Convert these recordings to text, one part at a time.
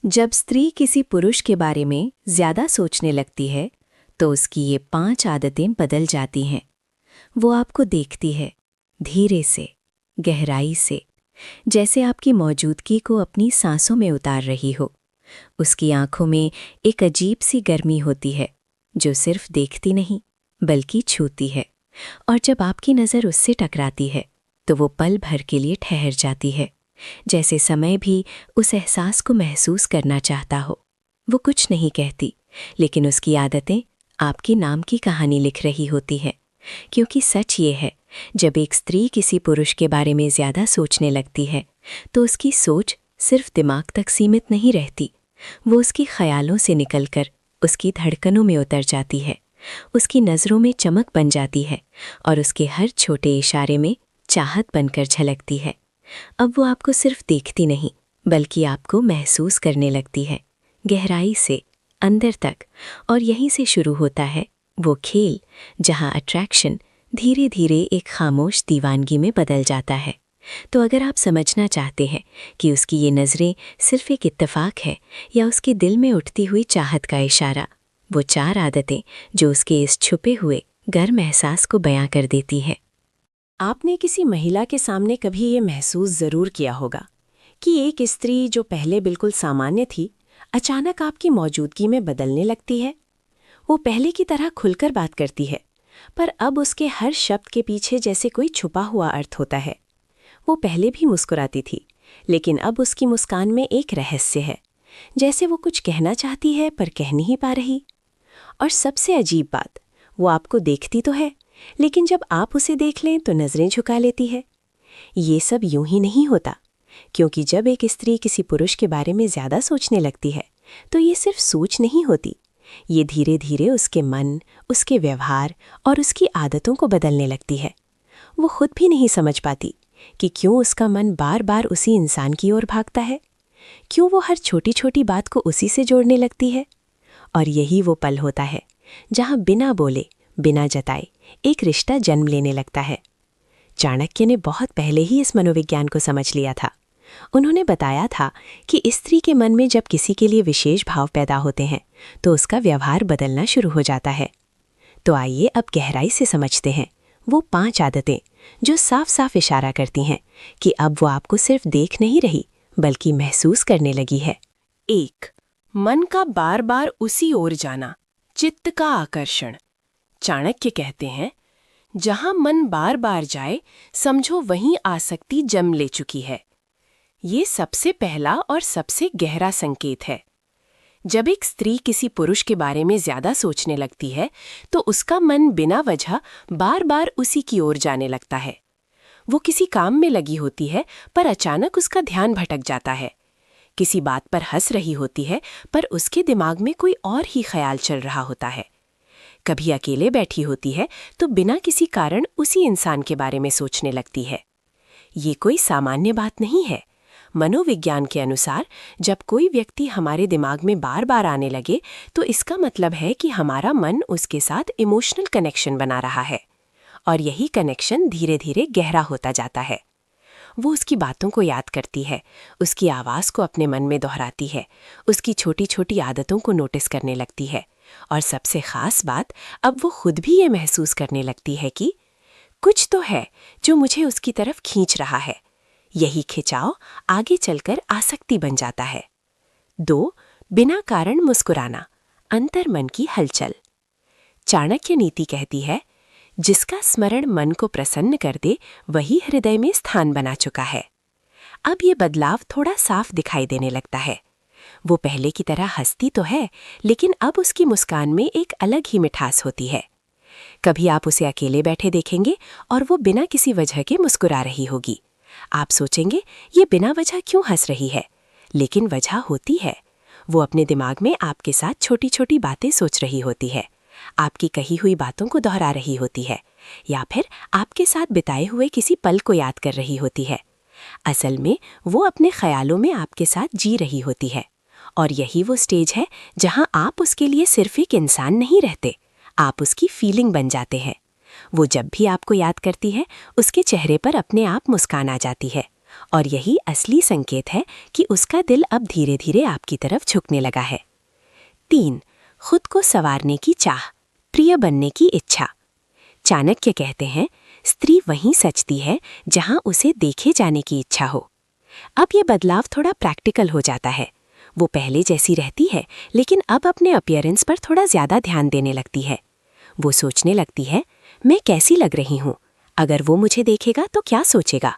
जब स्त्री किसी पुरुष के बारे में ज्यादा सोचने लगती है तो उसकी ये 5 आदतें बदल जाती हैं। वो आपको देखती है, धीरे से, गहराई से, जैसे आपकी मौजूदगी को अपनी सांसों में उतार रही हो। उसकी आंखों में एक अजीब सी गर्मी होती है जो सिर्फ देखती नहीं बल्कि छूती है। और जब आपकी नज़र उससे टकराती है तो वो पल भर के लिए ठहर जाती है, जैसे समय भी उस एहसास को महसूस करना चाहता हो। वो कुछ नहीं कहती, लेकिन उसकी आदतें आपके नाम की कहानी लिख रही होती है। क्योंकि सच ये है, जब एक स्त्री किसी पुरुष के बारे में ज़्यादा सोचने लगती है तो उसकी सोच सिर्फ दिमाग तक सीमित नहीं रहती। वो उसकी ख्यालों से निकलकर उसकी धड़कनों में उतर जाती है, उसकी नज़रों में चमक बन जाती है और उसके हर छोटे इशारे में चाहत बनकर झलकती है। अब वो आपको सिर्फ देखती नहीं बल्कि आपको महसूस करने लगती है, गहराई से, अंदर तक। और यहीं से शुरू होता है वो खेल जहां अट्रैक्शन धीरे धीरे एक खामोश दीवानगी में बदल जाता है। तो अगर आप समझना चाहते हैं कि उसकी ये नज़रें सिर्फ एक इत्तेफाक है या उसके दिल में उठती हुई चाहत का इशारा, वो 4 आदतें जो उसके इस छुपे हुए गर्म एहसास को बयां कर देती है। आपने किसी महिला के सामने कभी ये महसूस ज़रूर किया होगा कि एक स्त्री जो पहले बिल्कुल सामान्य थी, अचानक आपकी मौजूदगी में बदलने लगती है। वो पहले की तरह खुलकर बात करती है, पर अब उसके हर शब्द के पीछे जैसे कोई छुपा हुआ अर्थ होता है। वो पहले भी मुस्कुराती थी, लेकिन अब उसकी मुस्कान में एक रहस्य है, जैसे वो कुछ कहना चाहती है पर कह नहीं पा रही। और सबसे अजीब बात, वो आपको देखती तो है, लेकिन जब आप उसे देख लें तो नज़रें झुका लेती है। ये सब यूं ही नहीं होता, क्योंकि जब एक स्त्री किसी पुरुष के बारे में ज़्यादा सोचने लगती है तो ये सिर्फ सोच नहीं होती, ये धीरे धीरे उसके मन, उसके व्यवहार और उसकी आदतों को बदलने लगती है। वो खुद भी नहीं समझ पाती कि क्यों उसका मन बार बार उसी इंसान की ओर भागता है, क्यों वो हर छोटी छोटी बात को उसी से जोड़ने लगती है। और यही वो पल होता है जहाँ बिना बोले, बिना जताए एक रिश्ता जन्म लेने लगता है। चाणक्य ने बहुत पहले ही इस मनोविज्ञान को समझ लिया था। उन्होंने बताया था कि स्त्री के मन में जब किसी के लिए विशेष भाव पैदा होते हैं तो उसका व्यवहार बदलना शुरू हो जाता है। तो आइए अब गहराई से समझते हैं वो 5 आदतें जो साफ साफ इशारा करती हैं कि अब वो आपको सिर्फ देख नहीं रही बल्कि महसूस करने लगी है। 1. मन का बार बार उसी ओर जाना, चित्त का आकर्षण। चाणक्य कहते हैं, जहां मन बार बार जाए समझो वहीं आसक्ति जन्म ले चुकी है। ये सबसे पहला और सबसे गहरा संकेत है। जब एक स्त्री किसी पुरुष के बारे में ज्यादा सोचने लगती है तो उसका मन बिना वजह बार बार उसी की ओर जाने लगता है। वो किसी काम में लगी होती है पर अचानक उसका ध्यान भटक जाता है। किसी बात पर हंस रही होती है पर उसके दिमाग में कोई और ही ख्याल चल रहा होता है। कभी अकेले बैठी होती है तो बिना किसी कारण उसी इंसान के बारे में सोचने लगती है। ये कोई सामान्य बात नहीं है। मनोविज्ञान के अनुसार जब कोई व्यक्ति हमारे दिमाग में बार बार आने लगे तो इसका मतलब है कि हमारा मन उसके साथ इमोशनल कनेक्शन बना रहा है, और यही कनेक्शन धीरे धीरे गहरा होता जाता है। वो उसकी बातों को याद करती है, उसकी आवाज़ को अपने मन में दोहराती है, उसकी छोटी छोटी आदतों को नोटिस करने लगती है, और सबसे ख़ास बात, अब वो खुद भी ये महसूस करने लगती है कि कुछ तो है जो मुझे उसकी तरफ खींच रहा है। यही खिंचाव आगे चलकर आसक्ति बन जाता है। 2. बिना कारण मुस्कुराना, अंतर्मन की हलचल। चाणक्य नीति कहती है, जिसका स्मरण मन को प्रसन्न कर दे वही हृदय में स्थान बना चुका है। अब ये बदलाव थोड़ा साफ दिखाई देने लगता है। वो पहले की तरह हंसती तो है, लेकिन अब उसकी मुस्कान में एक अलग ही मिठास होती है। कभी आप उसे अकेले बैठे देखेंगे और वो बिना किसी वजह के मुस्कुरा रही होगी। आप सोचेंगे ये बिना वजह क्यों हंस रही है, लेकिन वजह होती है। वो अपने दिमाग में आपके साथ छोटी छोटी बातें सोच रही होती है, आपकी कही हुई बातों को दोहरा रही होती है, या फिर आपके साथ बिताए हुए किसी पल को याद कर रही होती है। असल में वो अपने ख्यालों में आपके साथ जी रही होती है। और यही वो स्टेज है जहां आप उसके लिए सिर्फ एक इंसान नहीं रहते, आप उसकी फीलिंग बन जाते हैं। वो जब भी आपको याद करती है उसके चेहरे पर अपने आप मुस्कान आ जाती है और यही असली संकेत है कि उसका दिल अब धीरे धीरे आपकी तरफ झुकने लगा है। 3. खुद को संवारने की चाह, प्रिय बनने की इच्छा। चाणक्य कहते हैं, स्त्री वहीं सचती है जहां उसे देखे जाने की इच्छा हो। अब ये बदलाव थोड़ा प्रैक्टिकल हो जाता है। वो पहले जैसी रहती है, लेकिन अब अपने अपीयरेंस पर थोड़ा ज्यादा ध्यान देने लगती है। वो सोचने लगती है, मैं कैसी लग रही हूँ, अगर वो मुझे देखेगा तो क्या सोचेगा।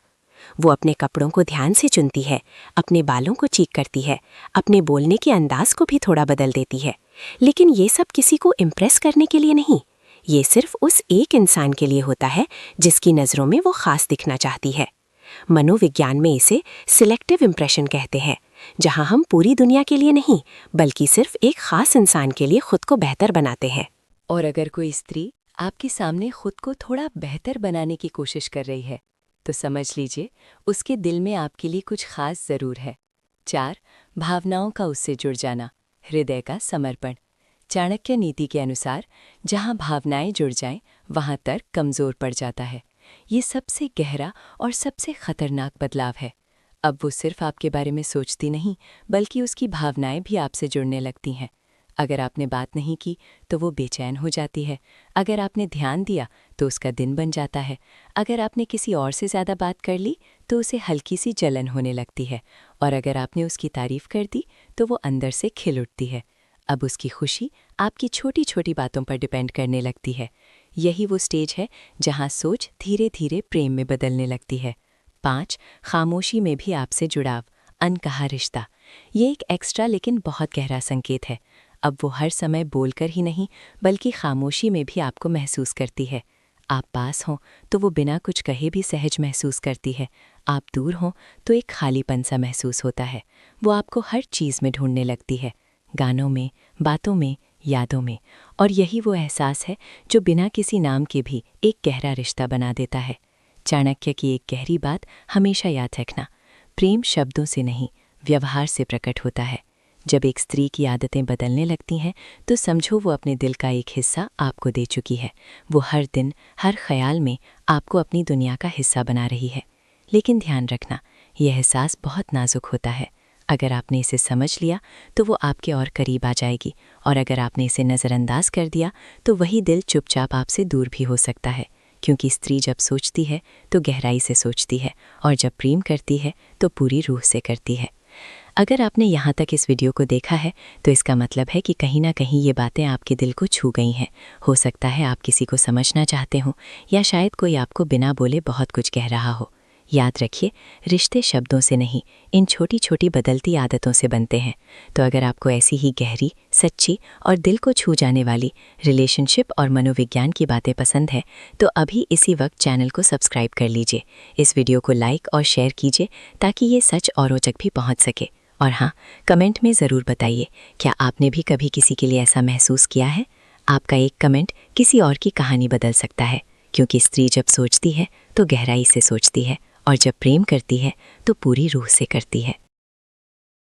वो अपने कपड़ों को ध्यान से चुनती है, अपने बालों को चीक करती है, अपने बोलने के अंदाज को भी थोड़ा बदल देती है। लेकिन ये सब किसी को इम्प्रेस करने के लिए नहीं, ये सिर्फ उस एक इंसान के लिए होता है जिसकी नज़रों में वो खास दिखना चाहती है। मनोविज्ञान में इसे सिलेक्टिव इम्प्रेशन कहते हैं, जहां हम पूरी दुनिया के लिए नहीं बल्कि सिर्फ एक खास इंसान के लिए खुद को बेहतर बनाते हैं। और अगर कोई स्त्री आपके सामने खुद को थोड़ा बेहतर बनाने की कोशिश कर रही है, तो समझ लीजिए उसके दिल में आपके लिए कुछ खास ज़रूर है। 4. भावनाओं का उससे जुड़ जाना, हृदय का समर्पण। चाणक्य नीति के अनुसार जहाँ भावनाएं जुड़ जाएं, वहाँ तर्क कमज़ोर पड़ जाता है। ये सबसे गहरा और सबसे खतरनाक बदलाव है। अब वो सिर्फ आपके बारे में सोचती नहीं, बल्कि उसकी भावनाएं भी आपसे जुड़ने लगती हैं। अगर आपने बात नहीं की तो वो बेचैन हो जाती है। अगर आपने ध्यान दिया तो उसका दिन बन जाता है। अगर आपने किसी और से ज़्यादा बात कर ली तो उसे हल्की सी जलन होने लगती है। और अगर आपने उसकी तारीफ़ कर दी तो वो अंदर से खिल उठती है। अब उसकी खुशी आपकी छोटी छोटी बातों पर डिपेंड करने लगती है। यही वो स्टेज है जहाँ सोच धीरे धीरे प्रेम में बदलने लगती है। 5. खामोशी में भी आपसे जुड़ाव, अनकहा रिश्ता। ये एक एक्स्ट्रा लेकिन बहुत गहरा संकेत है। अब वो हर समय बोलकर ही नहीं बल्कि खामोशी में भी आपको महसूस करती है। आप पास हों तो वो बिना कुछ कहे भी सहज महसूस करती है। आप दूर हों तो एक खालीपन सा महसूस होता है। वो आपको हर चीज़ में ढूंढने लगती है, गानों में, बातों में, यादों में। और यही वो एहसास है जो बिना किसी नाम के भी एक गहरा रिश्ता बना देता है। चाणक्य की एक गहरी बात हमेशा याद रखना, प्रेम शब्दों से नहीं व्यवहार से प्रकट होता है। जब एक स्त्री की आदतें बदलने लगती हैं तो समझो वो अपने दिल का एक हिस्सा आपको दे चुकी है। वो हर दिन, हर ख्याल में आपको अपनी दुनिया का हिस्सा बना रही है। लेकिन ध्यान रखना, यह एहसास बहुत नाजुक होता है। अगर आपने इसे समझ लिया तो वो आपके और करीब आ जाएगी, और अगर आपने इसे नज़रअंदाज कर दिया तो वही दिल चुपचाप आपसे दूर भी हो सकता है। क्योंकि स्त्री जब सोचती है तो गहराई से सोचती है, और जब प्रेम करती है तो पूरी रूह से करती है। अगर आपने यहाँ तक इस वीडियो को देखा है तो इसका मतलब है कि कहीं ना कहीं ये बातें आपके दिल को छू गई हैं। हो सकता है आप किसी को समझना चाहते हो, या शायद कोई आपको बिना बोले बहुत कुछ कह रहा हो। याद रखिए, रिश्ते शब्दों से नहीं, इन छोटी छोटी बदलती आदतों से बनते हैं। तो अगर आपको ऐसी ही गहरी, सच्ची और दिल को छू जाने वाली रिलेशनशिप और मनोविज्ञान की बातें पसंद है तो अभी इसी वक्त चैनल को सब्सक्राइब कर लीजिए। इस वीडियो को लाइक और शेयर कीजिए ताकि ये सच औरों तक भी पहुँच सके। और हाँ, कमेंट में ज़रूर बताइए, क्या आपने भी कभी किसी के लिए ऐसा महसूस किया है? आपका एक कमेंट किसी और की कहानी बदल सकता है, क्योंकि स्त्री जब सोचती है तो गहराई से सोचती है, और जब प्रेम करती है तो पूरी रूह से करती है।